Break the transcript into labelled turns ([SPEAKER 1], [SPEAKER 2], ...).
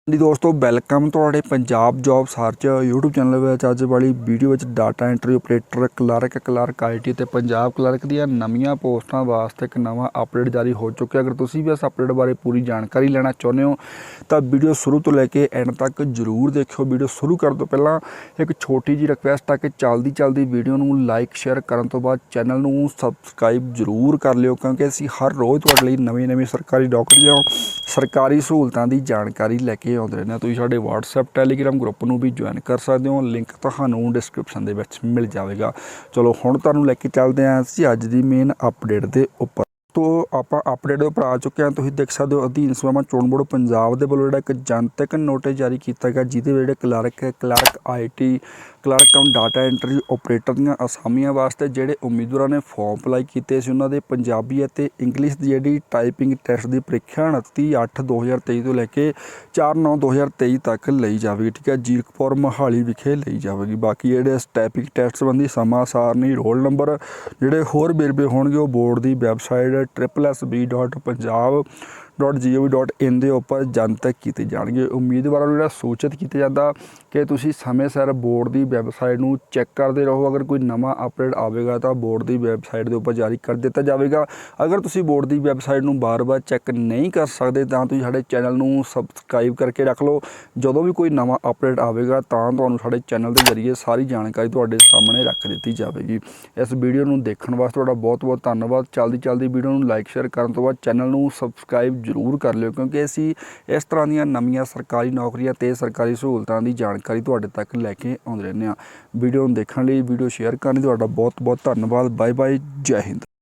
[SPEAKER 1] जी दोस्तों वेलकम ਤੁਹਾਡੇ Punjab job search YouTube channel ਵਿੱਚ ਅੱਜ ਵਾਲੀ ਵੀਡੀਓ ਵਿੱਚ data entry operator clerk IT ਤੇ ਪੰਜਾਬ ਕਲਰਕ ਦੀਆਂ ਨਵੀਆਂ ਪੋਸਟਾਂ ਵਾਸਤੇ ਇੱਕ ਨਵਾਂ ਅਪਡੇਟ ਜਾਰੀ ਹੋ ਚੁੱਕਿਆ। ਅਗਰ ਤੁਸੀਂ ਵੀ ਇਸ ਅਪਡੇਟ ਬਾਰੇ ਪੂਰੀ ਜਾਣਕਾਰੀ ਲੈਣਾ ਚਾਹੁੰਦੇ ਹੋ ਤਾਂ ਵੀਡੀਓ ਸ਼ੁਰੂ ਤੋਂ ਲੈ ਕੇ ਐਂਡ ਤੱਕ ਜ਼ਰੂਰ ਦੇਖਿਓ। ਵੀਡੀਓ ਸ਼ੁਰੂ ਕਰਨ ਤੋਂ ਪਹਿਲਾਂ ਇੱਕ ਛੋਟੀ ਜਿਹੀ ਰਿਕੁਐਸਟ ਆ ਕਿ ਚੱਲਦੀ ਵੀਡੀਓ ਨੂੰ ਲਾਈਕ ਸ਼ੇਅਰ ਕਰਨ ਤੋਂ ਬਾਅਦ ਚੈਨਲ ਨੂੰ ਸਬਸਕ੍ਰਾਈਬ ਜ਼ਰੂਰ ਕਰ ਲਿਓ, ਕਿਉਂਕਿ ਅਸੀਂ ਹਰ ਰੋਜ਼ ਤੁਹਾਡੇ ਲਈ ਨਵੀਂ ਸਰਕਾਰੀ ਨੌਕਰੀਆਂ ਸਰਕਾਰੀ सहूलतों की जानकारी लैके आते रहने। तुसीं साडे WhatsApp टैलीग्राम ग्रुप में भी ज्वाइन कर सकते हो, लिंक तुहानूं डिस्क्रिप्शन दे विच मिल जाएगा। चलो हुण तुहानूं लैके चलते हैं असीं अज दी मेन अपडेट के उपर। तो आप अपडेट पर आ चुके हैं। तुसीं देख सकते हो अधीन सेवावां चोण बोर्ड पंजाब दे वल्लों जिहड़ा एक जनतक नोटिस जारी किया गया, जिहदे जिहड़े clerk IT clerk cum data entry operator दीआं असामियां वास्ते जिहड़े उम्मीदवारां ने फॉर्म अप्लाई कीते सी उन्हां दे पंजाबी अते इंग्लिश दी जिहड़ी टाइपिंग टैसट की परीक्षा 29/8/2023 तो लैके 4/9/2023 तक लई जाएगी। ठीक है, जीरकपुर मोहाली विखे लई जाएगी। बाकी जिहड़े टाइपिंग टैसट संबंधी समा सारणी रोल नंबर जिहड़े होर वेरवे होणगे वो बोर्ड की वैबसाइट www.punjab.gov.in के उपर जनतक किए जाएंगे। उम्मीदवारों को सूचित किया जाता कि तुसीं समय सिर बोर्ड की वैबसाइट में चैक करते रहो। अगर कोई नवा अपडेट आएगा तो बोर्ड की वैबसाइट के उपर जारी कर दिता जाएगा। अगर तुसीं बोर्ड की वैबसाइट में बार चैक नहीं कर सकते तो तुसीं साडे चैनल में सबसक्राइब करके रख लो। जो भी कोई नवा अपडेट आएगा तो तुहानूं साडे चैनल के जरिए सारी जानकारी तुहाडे सामने रख दी जाएगी। इस वीडियो को देखने वास्ते तुहाडा बहुत बहुत धन्यवाद। चलदी वीडियो को लाइक शेयर करने तो बाद चैनल को सबसक्राइब जरूर कर लियो, क्योंकि असी इस तरह दी नवीं सरकारी नौकरियां ते सरकारी सहूलतों की जानकारी तुहाडे तक लैके आउंदे रहने। वीडियो देखने लिए वीडियो शेयर करने तुहाडा बहुत बहुत धन्यवाद। बाय बाय, जय हिंद।